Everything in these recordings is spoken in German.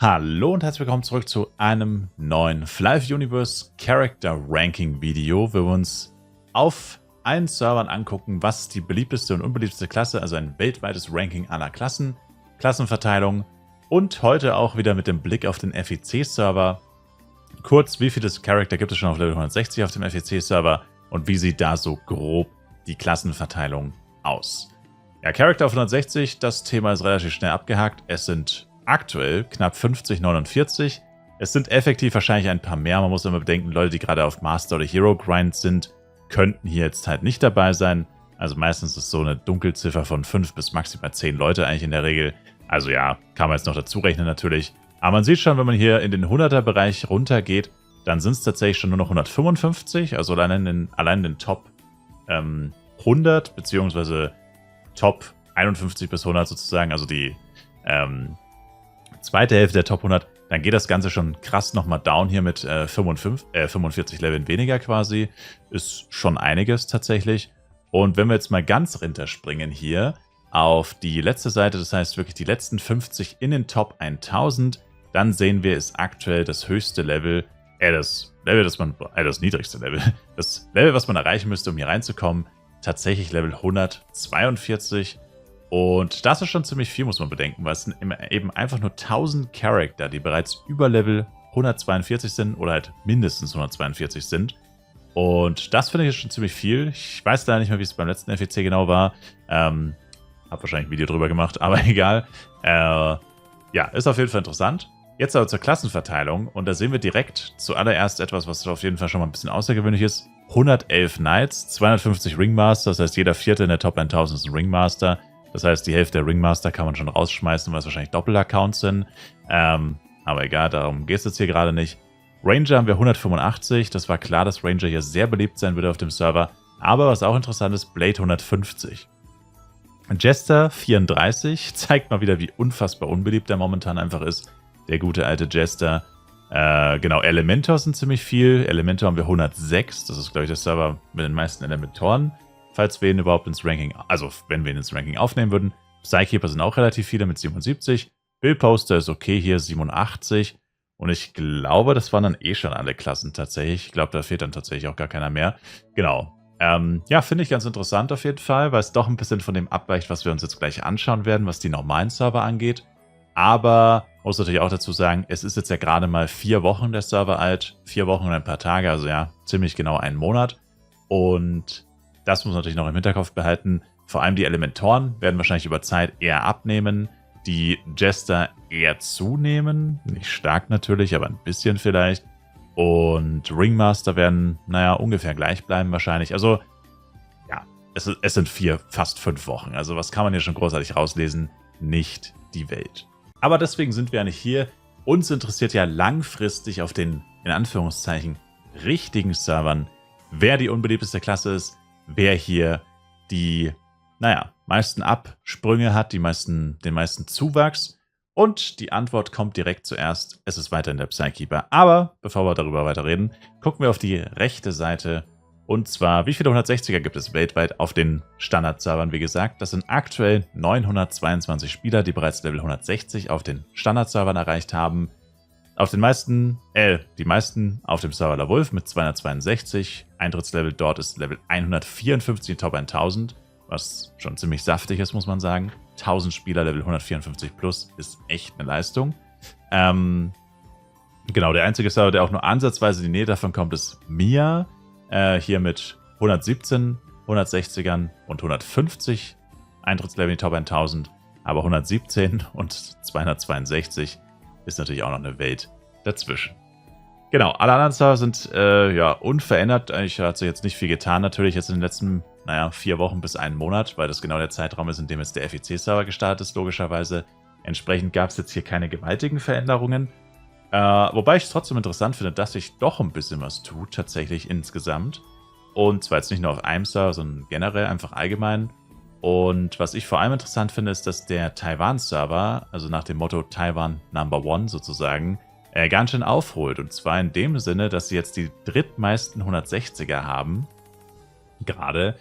Hallo und herzlich willkommen zurück zu einem neuen Fly Universe Character Ranking Video, wo wir uns auf allen Servern angucken, was ist die beliebteste und unbeliebteste Klasse, also ein weltweites Ranking aller Klassen, Klassenverteilung und heute auch wieder mit dem Blick auf den FEC-Server. Kurz, wie viele Charakter gibt es schon auf Level 160 auf dem FEC-Server und wie sieht da so grob die Klassenverteilung aus? Ja, Charakter auf 160, das Thema ist relativ schnell abgehakt. Es sind aktuell knapp 50, 49. Es sind effektiv wahrscheinlich ein paar mehr. Man muss immer bedenken, Leute, die gerade auf Master oder Hero Grind sind, könnten hier jetzt halt nicht dabei sein. Also meistens ist so eine Dunkelziffer von 5 bis maximal 10 Leute eigentlich in der Regel. Also ja, kann man jetzt noch dazu rechnen natürlich. Aber man sieht schon, wenn man hier in den 100er-Bereich runtergeht, dann sind es tatsächlich schon nur noch 155. Also allein in den Top 100 beziehungsweise Top 51 bis 100 sozusagen, also die zweite Hälfte der Top 100, dann geht das Ganze schon krass nochmal down hier mit 45 Leveln weniger quasi. Ist schon einiges tatsächlich. Und wenn wir jetzt mal ganz runterspringen hier auf die letzte Seite, das heißt wirklich die letzten 50 in den Top 1000, dann sehen wir, ist aktuell das höchste Level, das niedrigste Level, das Level, was man erreichen müsste, um hier reinzukommen, tatsächlich Level 142. Und das ist schon ziemlich viel, muss man bedenken, weil es sind eben einfach nur 1000 Charakter, die bereits über Level 142 sind oder halt mindestens 142 sind. Und das finde ich schon ziemlich viel. Ich weiß leider nicht mehr, wie es beim letzten FEC genau war. Hab wahrscheinlich ein Video drüber gemacht, aber egal. Ja, ist auf jeden Fall interessant. Jetzt aber zur Klassenverteilung. Und da sehen wir direkt zuallererst etwas, was auf jeden Fall schon mal ein bisschen außergewöhnlich ist. 111 Knights, 250 Ringmaster, das heißt jeder vierte in der Top 1000 ist ein Ringmaster. Das heißt, die Hälfte der Ringmaster kann man schon rausschmeißen, weil es wahrscheinlich Doppelaccounts sind. Aber egal, darum geht es jetzt hier gerade nicht. Ranger haben wir 185. Das war klar, dass Ranger hier sehr beliebt sein würde auf dem Server. Aber was auch interessant ist, Blade 150. Jester 34. Zeigt mal wieder, wie unfassbar unbeliebt der momentan einfach ist. Der gute alte Jester. Genau, Elementor sind ziemlich viel. Elementor haben wir 106. Das ist, glaube ich, der Server mit den meisten Elementoren. Falls wir ihn überhaupt ins Ranking, also wenn wir ihn ins Ranking aufnehmen würden. Psykeeper sind auch relativ viele mit 77. Billposter ist okay hier, 87. Und ich glaube, das waren dann eh schon alle Klassen tatsächlich. Ich glaube, da fehlt dann tatsächlich auch gar keiner mehr. Genau. Ja, finde ich ganz interessant auf jeden Fall, weil es doch ein bisschen von dem abweicht, was wir uns jetzt gleich anschauen werden, was die normalen Server angeht. Aber muss natürlich auch dazu sagen, es ist jetzt ja gerade mal 4 Wochen der Server alt. 4 Wochen und ein paar Tage, also ja, ziemlich genau einen Monat. Und das muss man natürlich noch im Hinterkopf behalten. Vor allem die Elementoren werden wahrscheinlich über Zeit eher abnehmen. Die Jester eher zunehmen. Nicht stark natürlich, aber ein bisschen vielleicht. Und Ringmaster werden, naja, ungefähr gleich bleiben wahrscheinlich. Also, ja, es sind fast 5 Wochen. Also, was kann man hier schon großartig rauslesen? Nicht die Welt. Aber deswegen sind wir ja nicht hier. Uns interessiert ja langfristig auf den, in Anführungszeichen, richtigen Servern, wer die unbeliebteste Klasse ist, wer hier die, naja, meisten Absprünge hat, den meisten Zuwachs. Und die Antwort kommt direkt zuerst. Es ist weiterhin der Psykeeper. Aber bevor wir darüber weiterreden, gucken wir auf die rechte Seite. Und zwar, wie viele 160er gibt es weltweit auf den Standard-Servern, wie gesagt. Das sind aktuell 922 Spieler, die bereits Level 160 auf den Standard-Servern erreicht haben. Auf den meisten, die meisten auf dem Server La Wolf mit 262. Eintrittslevel dort ist Level 154 in Top 1000, was schon ziemlich saftig ist, muss man sagen. 1000 Spieler Level 154 plus ist echt eine Leistung. Genau, der einzige Server, der auch nur ansatzweise in die Nähe davon kommt, ist Mia. Hier mit 117, 160ern und 150 Eintrittslevel in die Top 1000. Aber 117 und 262 ist natürlich auch noch eine Welt dazwischen. Genau, alle anderen Server sind ja unverändert. Eigentlich hat sich jetzt nicht viel getan, natürlich jetzt in den letzten, 4 Wochen bis einen Monat, weil das genau der Zeitraum ist, in dem jetzt der FEC-Server gestartet ist, logischerweise. Entsprechend gab es jetzt hier keine gewaltigen Veränderungen. Wobei ich es trotzdem interessant finde, dass sich doch ein bisschen was tut, tatsächlich insgesamt. Und zwar jetzt nicht nur auf einem Server, sondern generell einfach allgemein. Und was ich vor allem interessant finde, ist, dass der Taiwan-Server, also nach dem Motto Taiwan Number One sozusagen, ganz schön aufholt. Und zwar in dem Sinne, dass sie jetzt die drittmeisten 160er haben. Gerade.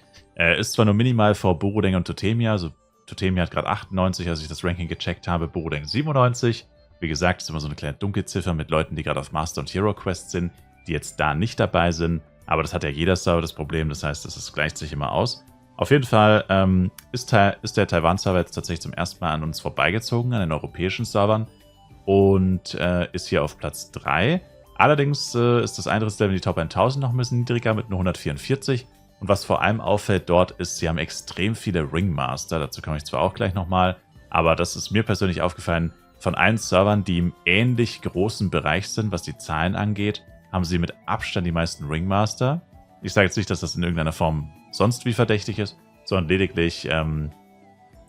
Ist zwar nur minimal vor Borodeng und Totemia. Also Totemia hat gerade 98, als ich das Ranking gecheckt habe. Borodeng 97. Wie gesagt, ist immer so eine kleine Dunkelziffer mit Leuten, die gerade auf Master- und Hero-Quest sind, die jetzt da nicht dabei sind. Aber das hat ja jeder Server das Problem, das heißt, das gleicht sich immer aus. Auf jeden Fall ist der Taiwan-Server jetzt tatsächlich zum ersten Mal an uns vorbeigezogen, an den europäischen Servern. Und ist hier auf Platz 3. Allerdings ist das Eintrittslevel in die Top 1000 noch ein bisschen niedriger mit nur 144. Und was vor allem auffällt dort ist, sie haben extrem viele Ringmaster. Dazu komme ich zwar auch gleich nochmal, aber das ist mir persönlich aufgefallen. Von allen Servern, die im ähnlich großen Bereich sind, was die Zahlen angeht, haben sie mit Abstand die meisten Ringmaster. Ich sage jetzt nicht, dass das in irgendeiner Form sonst wie verdächtig ist, sondern lediglich,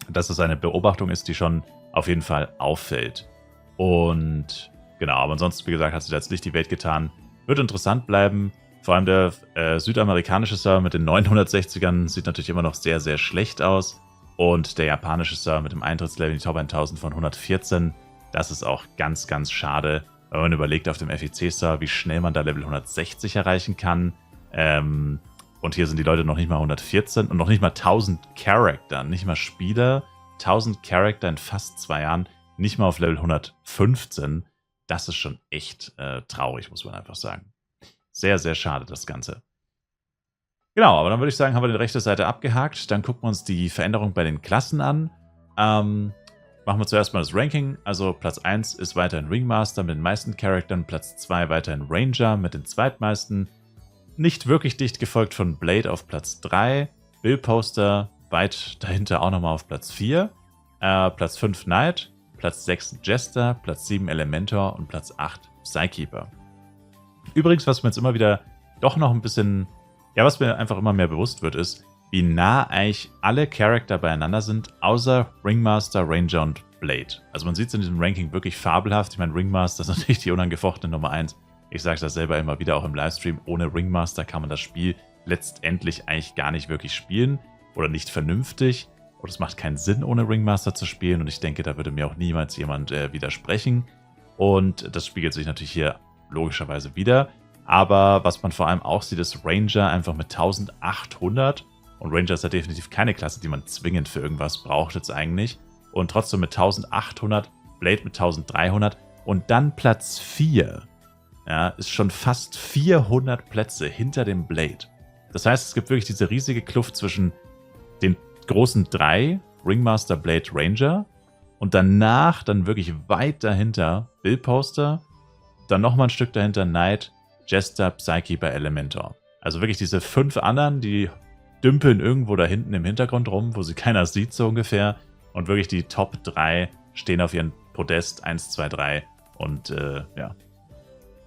dass es eine Beobachtung ist, die schon auf jeden Fall auffällt. Und genau, aber ansonsten, wie gesagt, hat sich da jetzt Licht die Welt getan. Wird interessant bleiben. Vor allem der südamerikanische Server mit den 960ern sieht natürlich immer noch sehr, sehr schlecht aus. Und der japanische Server mit dem Eintrittslevel in die Top 1000 von 114, das ist auch ganz, ganz schade, wenn man überlegt auf dem FEC-Server, wie schnell man da Level 160 erreichen kann. Und hier sind die Leute noch nicht mal 114 und noch nicht mal 1000 Charakter, nicht mal Spieler. 1000 Charakter in fast 2 Jahren, nicht mal auf Level 115. Das ist schon echt traurig, muss man einfach sagen. Sehr, sehr schade, das Ganze. Genau, aber dann würde ich sagen, haben wir die rechte Seite abgehakt. Dann gucken wir uns die Veränderung bei den Klassen an. Machen wir zuerst mal das Ranking. Also Platz 1 ist weiterhin Ringmaster mit den meisten Charakteren. Platz 2 weiterhin Ranger mit den zweitmeisten. Nicht wirklich dicht gefolgt von Blade auf Platz 3. Billposter weit dahinter auch nochmal auf Platz 4. Platz 5 Knight. Platz 6 Jester. Platz 7 Elementor. Und Platz 8 Psykeeper. Übrigens, was mir jetzt immer wieder doch noch ein bisschen... Ja, was mir einfach immer mehr bewusst wird, ist, wie nah eigentlich alle Charakter beieinander sind, außer Ringmaster, Ranger und Blade. Also man sieht es in diesem Ranking wirklich fabelhaft. Ich meine, Ringmaster ist natürlich die unangefochtene Nummer 1. Ich sage das selber immer wieder auch im Livestream. Ohne Ringmaster kann man das Spiel letztendlich eigentlich gar nicht wirklich spielen oder nicht vernünftig. Oder es macht keinen Sinn, ohne Ringmaster zu spielen. Und ich denke, da würde mir auch niemals jemand widersprechen. Und das spiegelt sich natürlich hier logischerweise wieder. Aber was man vor allem auch sieht, ist Ranger einfach mit 1800. Und Ranger ist ja definitiv keine Klasse, die man zwingend für irgendwas braucht jetzt eigentlich. Und trotzdem mit 1800, Blade mit 1300 und dann Platz 4. Ja, ist schon fast 400 Plätze hinter dem Blade. Das heißt, es gibt wirklich diese riesige Kluft zwischen den großen 3, Ringmaster, Blade, Ranger. Und danach dann wirklich weit dahinter Billposter. Dann nochmal ein Stück dahinter Knight, Jester, Psykeeper, Elementor. Also wirklich diese 5 anderen, die dümpeln irgendwo da hinten im Hintergrund rum, wo sie keiner sieht so ungefähr. Und wirklich die Top 3 stehen auf ihren Podest 1, 2, 3 und ja,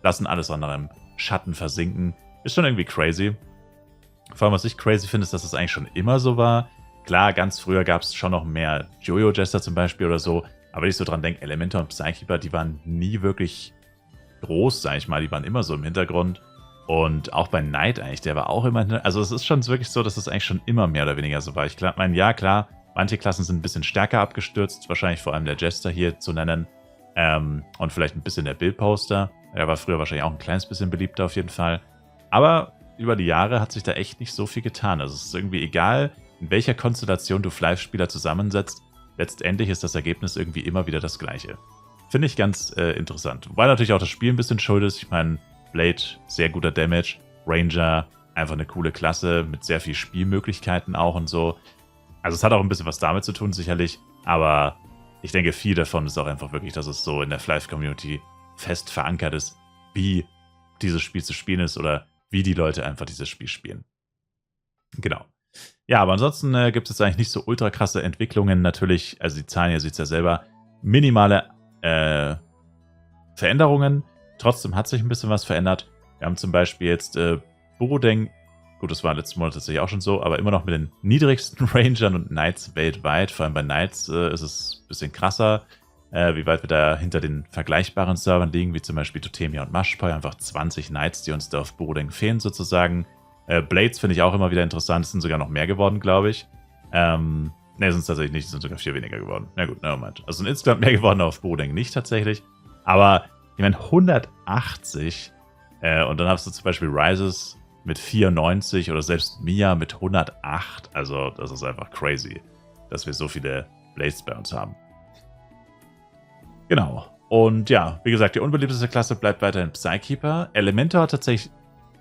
lassen alles andere im Schatten versinken. Ist schon irgendwie crazy. Vor allem, was ich crazy finde, ist, dass es eigentlich schon immer so war. Klar, ganz früher gab es schon noch mehr Jojo-Jester zum Beispiel oder so. Aber wenn ich so dran denke, Elementor und Psykeeper, die waren nie wirklich groß, sag ich mal, die waren immer so im Hintergrund. Und auch bei Knight eigentlich, der war auch immer... Also es ist schon wirklich so, dass es eigentlich schon immer mehr oder weniger so war. Ich meine, ja klar, manche Klassen sind ein bisschen stärker abgestürzt, wahrscheinlich vor allem der Jester hier zu nennen. Und vielleicht ein bisschen der Billposter. Der war früher wahrscheinlich auch ein kleines bisschen beliebter auf jeden Fall. Aber über die Jahre hat sich da echt nicht so viel getan. Also es ist irgendwie egal, in welcher Konstellation du Fleischspieler zusammensetzt, letztendlich ist das Ergebnis irgendwie immer wieder das gleiche. Finde ich ganz interessant. Wobei natürlich auch das Spiel ein bisschen schuld ist. Ich meine, Blade, sehr guter Damage. Ranger, einfach eine coole Klasse mit sehr viel Spielmöglichkeiten auch und so. Also es hat auch ein bisschen was damit zu tun, sicherlich. Aber ich denke, viel davon ist auch einfach wirklich, dass es so in der Fleisch-Community fest verankert ist, wie dieses Spiel zu spielen ist oder wie die Leute einfach dieses Spiel spielen. Genau. Ja, aber ansonsten gibt es eigentlich nicht so ultra krasse Entwicklungen. Natürlich, also die Zahlen, ihr seht es ja selber, minimale Veränderungen. Trotzdem hat sich ein bisschen was verändert. Wir haben zum Beispiel jetzt Borodeng, gut, das war letzten Monat tatsächlich auch schon so, aber immer noch mit den niedrigsten Rangern und Knights weltweit. Vor allem bei Knights ist es ein bisschen krasser, wie weit wir da hinter den vergleichbaren Servern liegen, wie zum Beispiel Totemia und Mashpoi. Einfach 20 Knights, die uns da auf Borodeng fehlen sozusagen. Blades finde ich auch immer wieder interessant. Es sind sogar noch mehr geworden, glaube ich. Ne, sind es tatsächlich nicht. Es sind sogar 4 weniger geworden. Na gut, nevermind. Also sind insgesamt mehr geworden auf Borodeng nicht tatsächlich. Aber ich meine 180 und dann hast du zum Beispiel Rises mit 94 oder selbst Mia mit 108. Also das ist einfach crazy, dass wir so viele Blades bei uns haben. Genau. Und ja, wie gesagt, die unbeliebteste Klasse bleibt weiterhin Psykeeper. Elementor hat tatsächlich,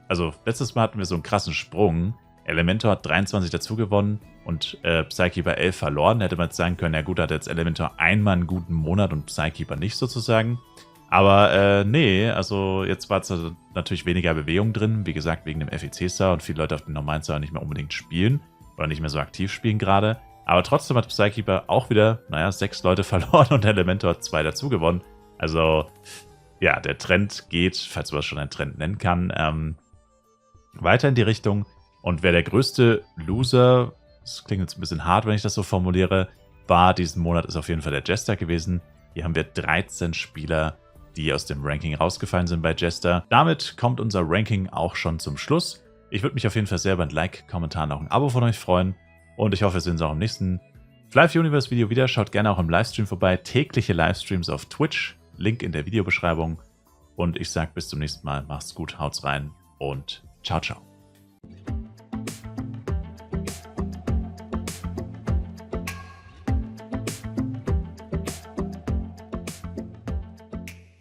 also letztes Mal hatten wir so einen krassen Sprung. Elementor hat 23 dazu gewonnen und Psykeeper 11 verloren. Da hätte man jetzt sagen können, ja gut, hat jetzt Elementor einmal einen guten Monat und Psykeeper nicht sozusagen. Aber nee, also jetzt war es natürlich weniger Bewegung drin. Wie gesagt, wegen dem FEC-Star und viele Leute auf dem normalen Star nicht mehr unbedingt spielen. Oder nicht mehr so aktiv spielen gerade. Aber trotzdem hat Psykeeper auch wieder, naja, 6 Leute verloren und Elementor hat 2 dazu gewonnen. Also, ja, der Trend geht, falls man das schon einen Trend nennen kann, weiter in die Richtung. Und wer der größte Loser, das klingt jetzt ein bisschen hart, wenn ich das so formuliere, war diesen Monat, ist auf jeden Fall der Jester gewesen. Hier haben wir 13 Spieler, die aus dem Ranking rausgefallen sind bei Jester. Damit kommt unser Ranking auch schon zum Schluss. Ich würde mich auf jeden Fall sehr über ein Like, Kommentar und auch ein Abo von euch freuen. Und ich hoffe, wir sehen uns auch im nächsten Fly Universe Video wieder. Schaut gerne auch im Livestream vorbei. Tägliche Livestreams auf Twitch. Link in der Videobeschreibung. Und ich sage bis zum nächsten Mal. Macht's gut, haut's rein und ciao, ciao.